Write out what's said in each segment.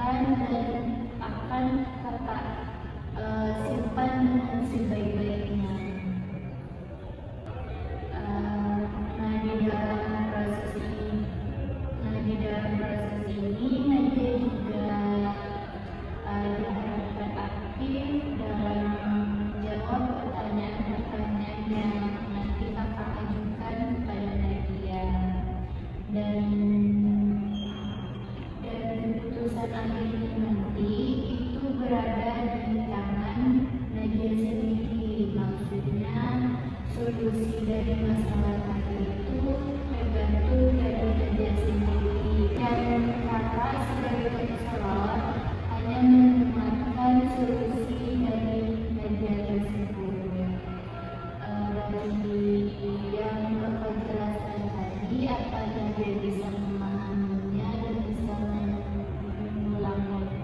simpan dan akan kakak simpan dengan sebaik-baiknya. Di dalam proses ini Nadia juga diharapkan aktif dalam menjawab pertanyaan-pertanyaan yang nanti kakak ajukan kepada Nadia, dan keputusan akhirnya nanti itu berada di tangan Nadia sendiri. Maksudnya solusi dari masalah tadi itu tergantung dari Nadia sendiri, dan kakak sebagai konselor hanya mendengarkan solusi dari Nadia tersebut. Bagi yang kakak jelaskan tadi, apa Nadia bisa memahaminya dan bisa mengulang lagi?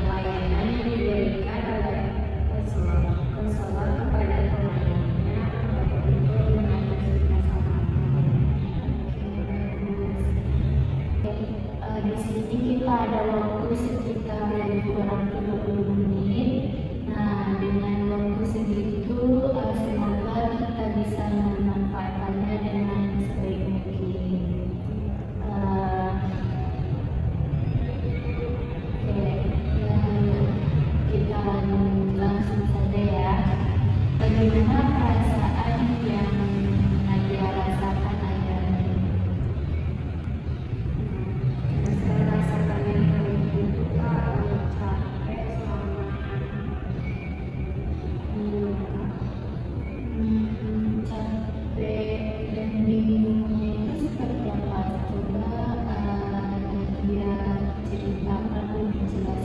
Layanan yang diberikan oleh konselor kepada pelayannya untuk mengatasi masalah. Di sini kita ada waktu sekitar kurang 30 menit. Nah, dengan waktu segitu semoga kita bisa memanfaatkannya dengan sebaik mungkin. Kita langsung saja ya. Bagaimana perasaan yang Nadia rasakan akhir-akhir ini? Saya rasakan yang paling itu capek capek dan bingungnya itu seperti apa? Coba Nadia ceritakan lebih jelas.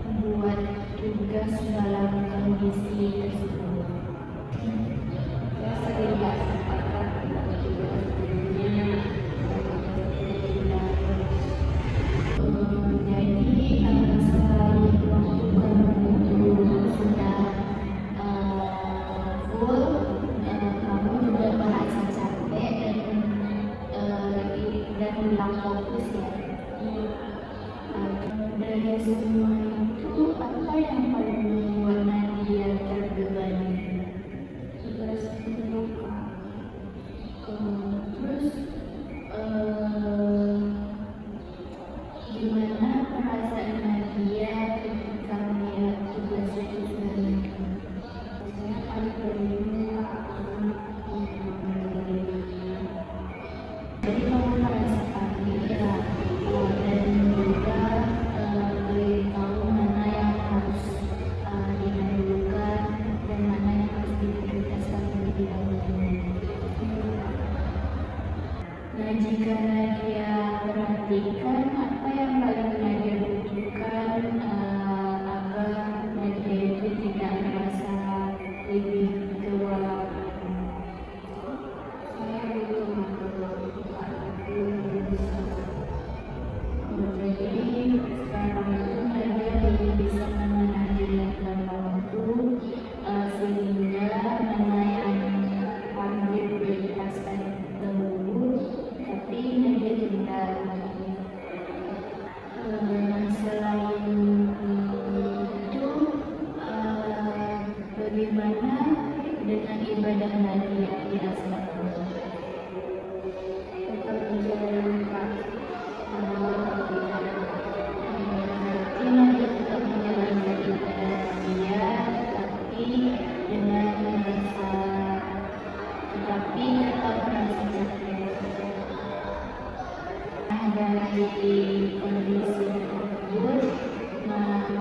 Membuat tugas dalam kondisi tersebut. saya sering nggak sempat tugas sebelumnya. Jadi selain waktu kamu sudah full, kamu juga merasa capek dan hilang fokus ya. Dari semua itu, apa yang paling membuat Nadia terbebani? Tugas luka. Terus gimana perasaan Nadia ketika melihat tugas itu sudah lengkap? Saya paling berminta Jadi kamu merasa panik ya, dan juga tahu mana yang harus didahulukan dan mana yang harus diprioritaskan terlebih dahulu. Nah, jika Nadia perhatikan apa yang paling Nadia butuhkan agar Nadia itu tidak merasa lebih kewalahan. saya butuh Jadi sekarang itu Nadia lebih bisa menahan diri dalam waktu sehingga mana yang paling diprioritaskan tapi tetap merasa capek. Dari kondisi tersebut,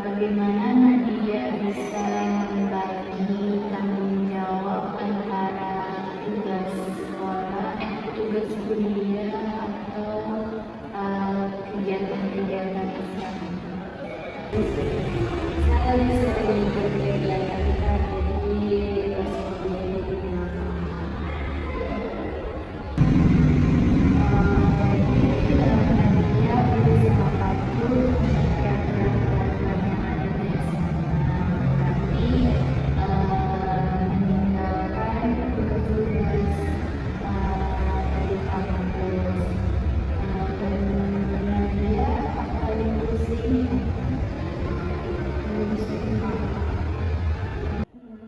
bagaimana Nadia bisa membagi tanggung jawab antara tugas sekolah, tugas kuliah, atau kegiatan-kegiatan Islam. Saya sering berkegiatan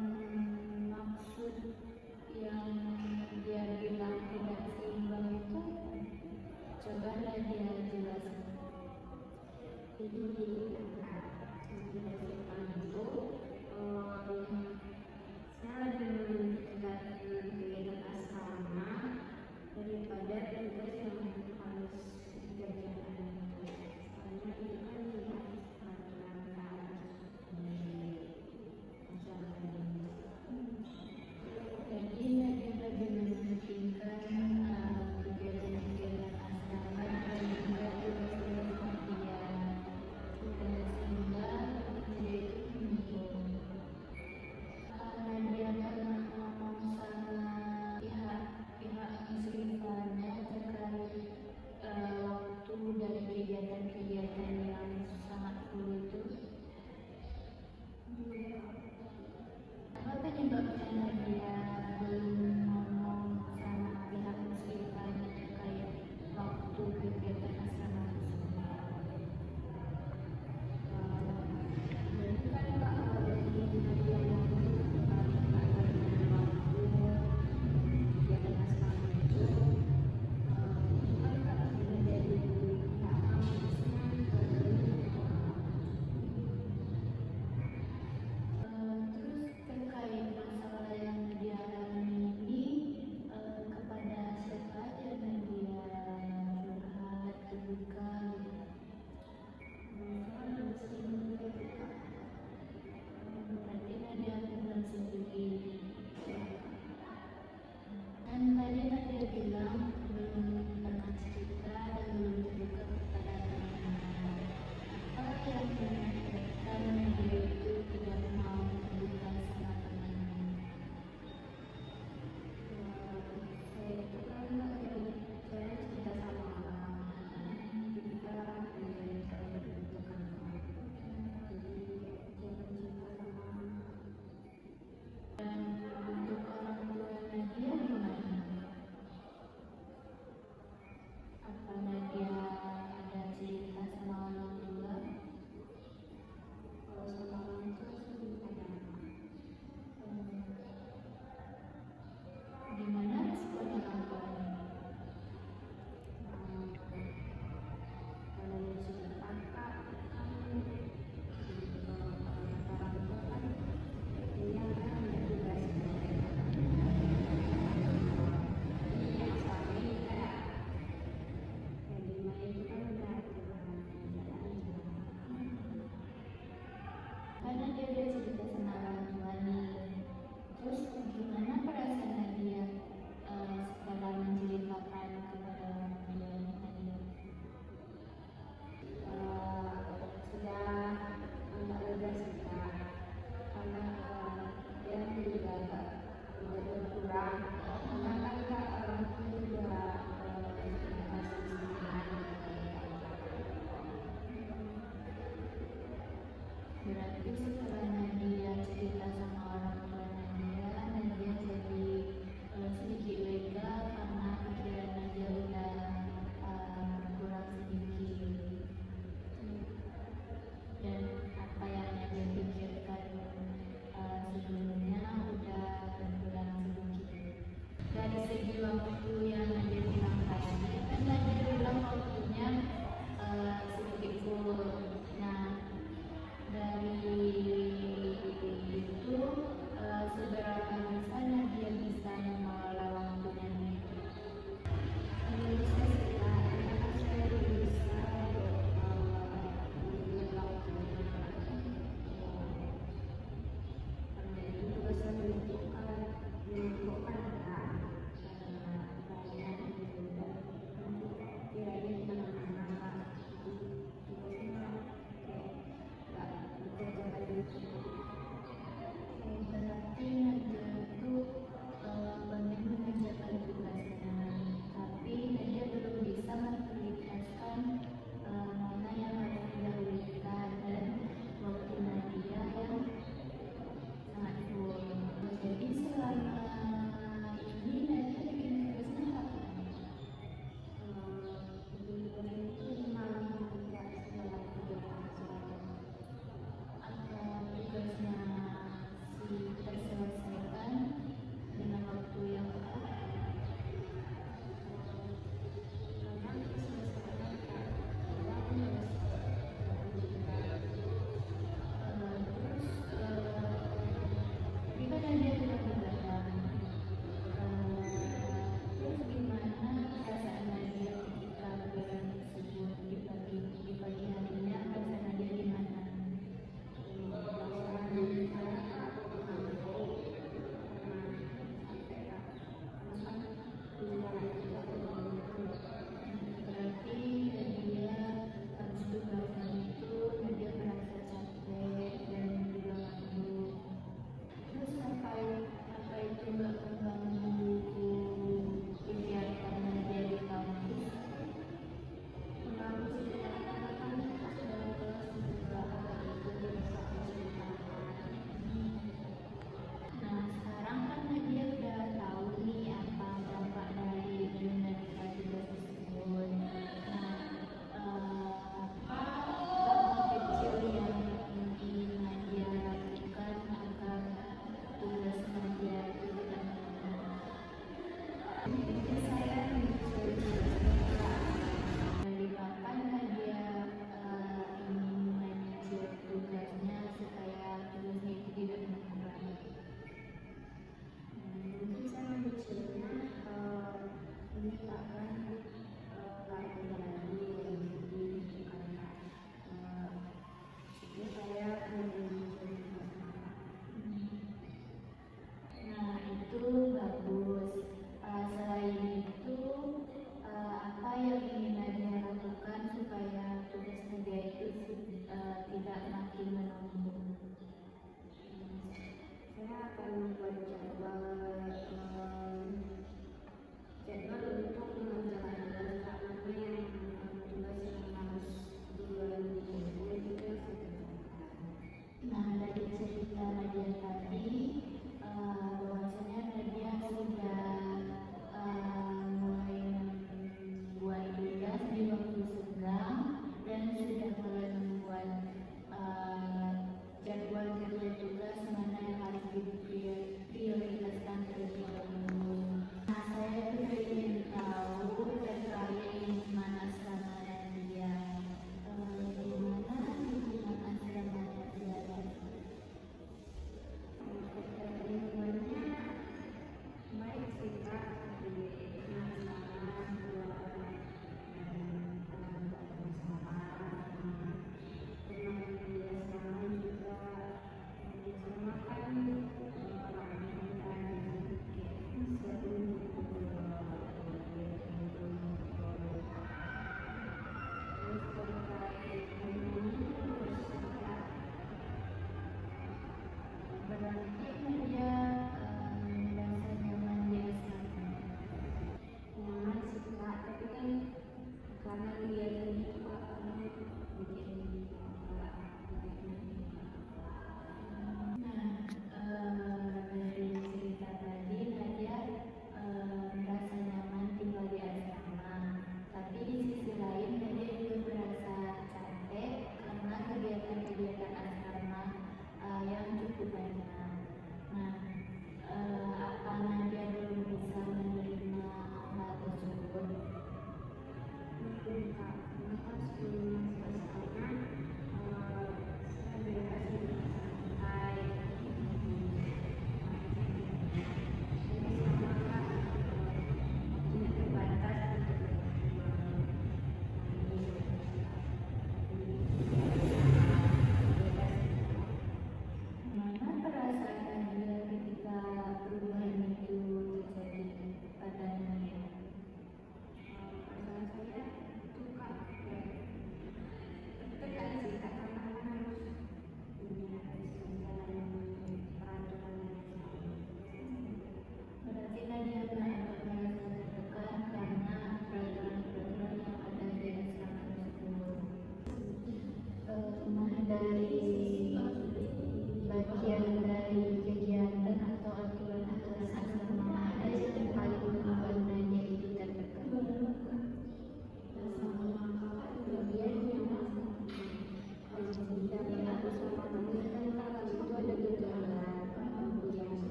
jadi maksud yang dia bilang tidak seimbang itu, coba dia jelaskan. Jadi tidak seimbang itu saya lebih meningkatkan kegiatan asrama daripada tugas yang harus dikerjakan. Karena itu kan Jadi Nadia lebih mementingkan kegiatan-kegiatan asrama dan juga tugas-tugas dia, sehingga dia itu mendukung. Nadia pernah ngomong sama pihak muslimannya terkait waktu dari kegiatan-kegiatan yang sangat full itu. Apa penyebabnya Nadia belum ngomong sama pihak muslimannya terkait waktu kegiatan asrama tersebut? Terus terkait masalah yang Nadia alami ini, kepada siapa aja Nadia curhat, terbuka gitu? Berarti Nadia bukan sendiri. Dan tadi Nadia bilang belum pernah cerita dan belum terbuka kepada teman-teman. Apa yang menyebabkan Nadia itu tidak mau terbuka sama teman-teman? saya itu kan saya cerita sama orang, kita menjadi saya dibutuhkan. Jadi dia cerita sama Dan untuk orang tua Nadia gimana? Apa Nadia ada cerita sama orang tua? kalau sama orang tua sih ada. Gimana respon orang tuanya? Kalau dia sudah kakak kan orang tua kan dia kan ada tugas suami ada yang dimana itu kan udah Karena dia udah cerita sama orang tua nih. Terus gimana perasaan Nadia setelah menceritakan kepada orang tua Nadia? sudah agak lega sih Kak. Karena dia juga agak udah berkurang karena kan Kak orang tua juga kasih semangat. Berarti setelah Nadia cerita sama orang tua Nadia jadi sedikit lega karena pikiran Nadia udah kurang sedikit. Dan apa yang Nadia pikirkan sebelumnya udah berkurang sedikit. Dari segi waktu yang Nadia bilang tadi, kan Nadia bilang waktunya sedikit full. Nah, dari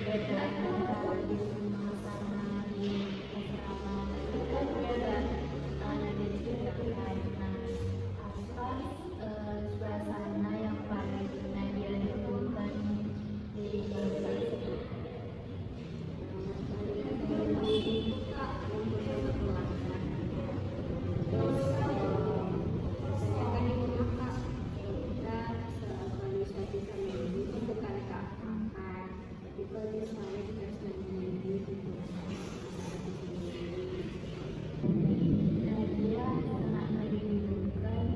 antara di suasana di asrama itu kan beda. Di sini karena apa suasana yang paling Nadia rindukan di Nadia sangat merindukan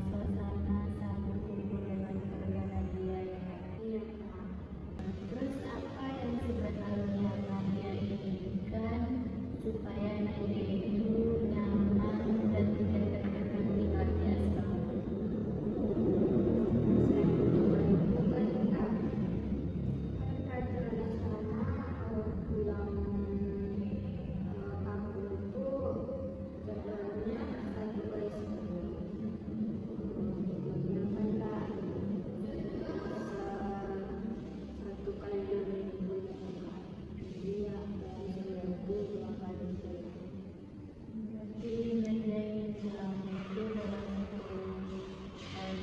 suasana saat berkumpul dengan keluarga Nadia ya. Terus apa yang sebenarnya Nadia inginkan supaya Nadia itu nyaman dan tidak tertekan tinggalnya selama jadi Nadia ingin selama itu dalam satu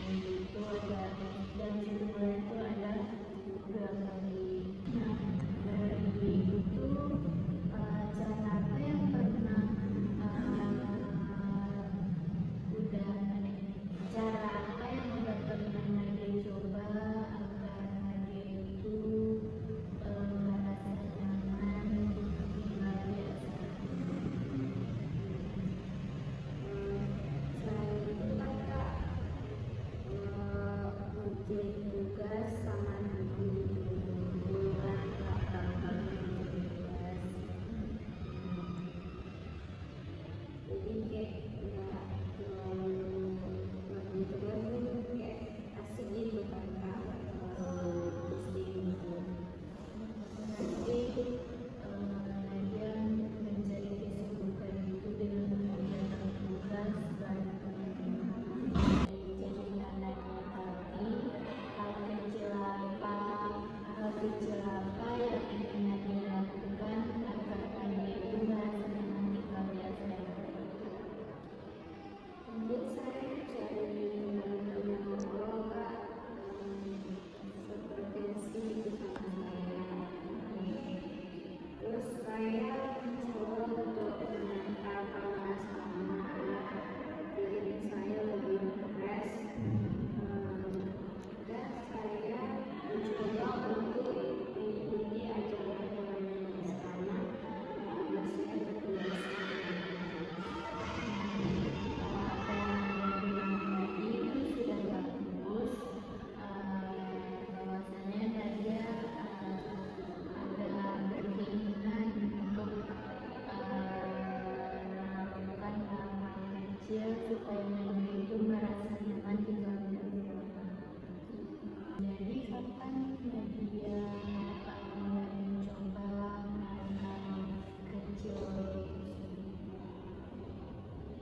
minggu itu ada dalam satu bulan itu ada 2 kali. Nah, dari ibu itu cara apa yang pernah udah cara apa yang udah pernah Nadia coba agar Nadia itu merasa nyaman tinggal di asrama. Tugas sama bulan tugas. Jadi kayak kayak asik gitu kan kak. Nanti Nadia mencari kesibukan itu dengan mengerjakan tugas dan jadi anaknya tadi hal kecil apa yang ingin Nadia lakukan agar Nadia itu merasa nyaman tinggal di asrama. Mungkin saya cari teman-teman ngobrol kak, sefrekuensi itu sama saya. Terus saya mencoba untuk menanyakan sama anak-anak, jadi saya lebih fresh. Dan saya mencoba untuk mengikuti ajaran bersama masih bertugas. Apa yang Nadia bilang tadi itu sudah bagus, bahwasanya Nadia adalah berkeinginan untuk melakukan hal-hal kecil supaya Nadia itu merasa nyaman tinggal di asrama. Jadi kapan Nadia akan mencoba hal-hal kecil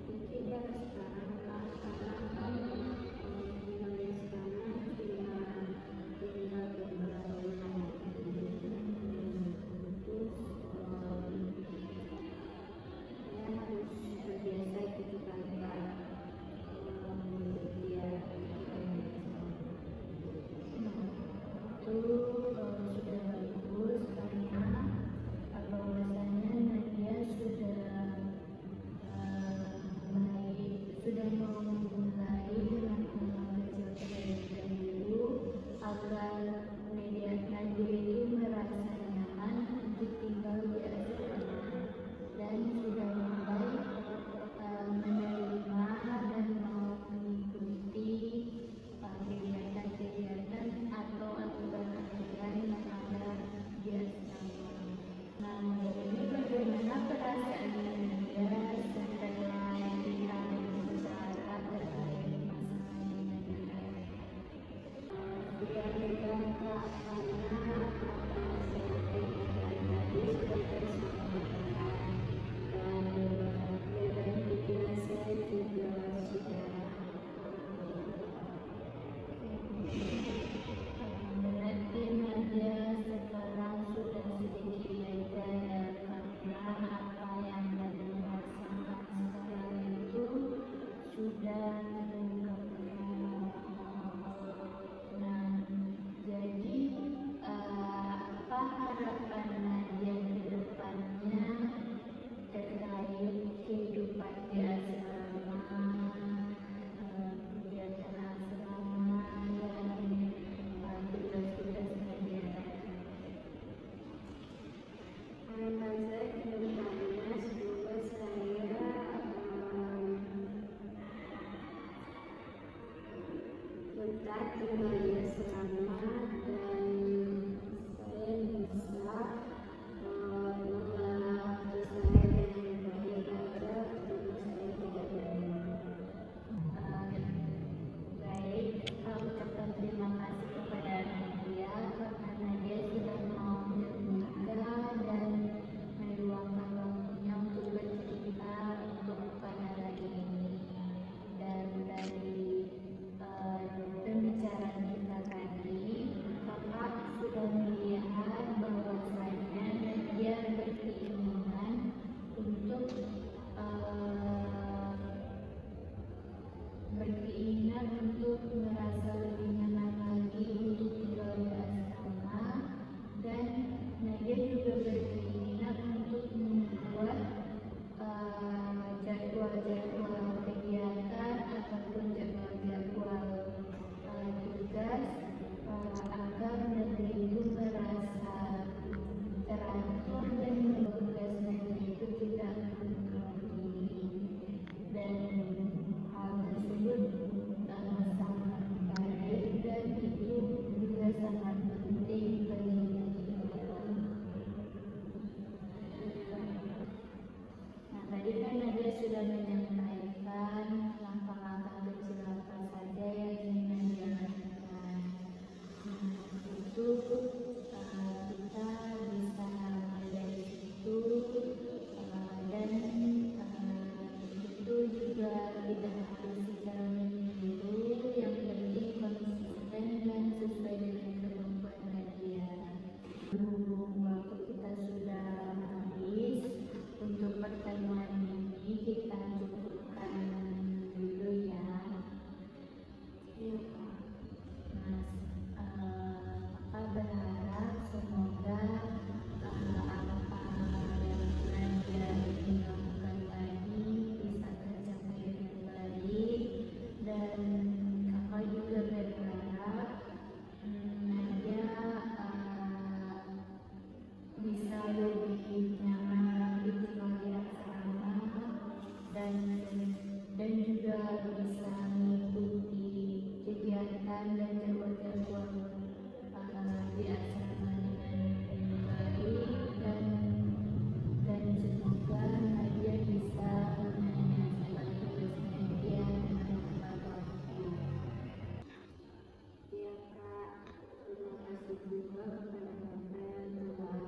Mungkin dari sekarang kak, karena kan mulai sekarang cuma tinggal beberapa bulan. Terus saya harus terbiasa gitu kan kak, dia itu sudah bagus karena bahwasanya Nadia sudah mau memulai dengan hal kecil terlebih dahulu agar Nadia itu merasa nyaman untuk tinggal di asrama dan sudah mulai menerima dan mau mengikuti kegiatan-kegiatan atau aturan-aturan yang ada di asrama. Nah, ini bagaimana perasaan Nadia setelah tinggal bersyarat terkait masalah Nadia? sudah megang kak, karena apa yang saya berikan tadi sudah tersampaikan dan beban pikiran saya juga sudah Berarti Nadia sekarang berkat kembali selamat dan saya bisa mengelola saya dengan baik aja karena saya tidak berani. Baik, ucapkan terima kasih kepada Nadia karena Nadia sudah mau bernikah dan meluangkan waktunya untuk bercerita untuk pada hari ini. Dan dari pembicaraan kita tadi, Kakak sudah melihat bahwasanya Nadia berkeinginan untuk merasa lebih nyaman lagi untuk tinggal di asrama, dan Nadia juga berkeinginan untuk membuat jadwal-jadwal kegiatan ataupun jadwal-jadwal tugas agar Nadia itu merasa teratur dan tugas Nadia itu tidak diri, dan hal tersebut sangat baik dan itu juga sangat penting bagi kita. Nah, tadi kan Nadia sudah menyampaikan langkah-langkah kecil apa saja yang ingin Nadia lakukan. Itu kita bisa mulai dari situ, dan itu juga tidak harus secara menyeluruh, yang penting konsisten dan sesuai dengan kemampuan Nadia. Berhubung waktu kita sudah habis, untuk pertemuan ini kita cukupkan dulu ya. Mas, Kakak berharap semoga apa yang Nadia ingin lakukan tadi bisa tercapai dengan baik, dan Kakak juga berharap Nadia bisa lebih nyaman lagi tinggal di asrama, dan juga bisa mengikuti kegiatan dan jadwal-jadwal di asrama dengan baik, dan semoga Nadia bisa menyelesaikan tugas Nadia dengan tepat waktu. Ya Kak, terima kasih juga kepada Kakak yang telah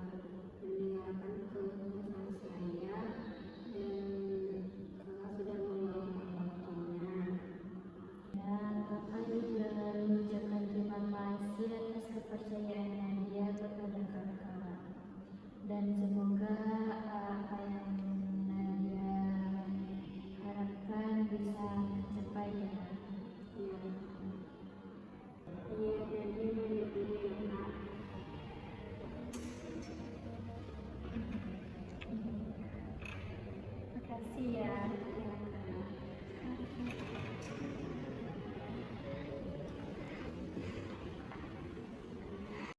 mendengarkan keluhan saya dan Kakak sudah meluangkan waktunya. Dan Kakak juga mengucapkan terima kasih atas kepercayaan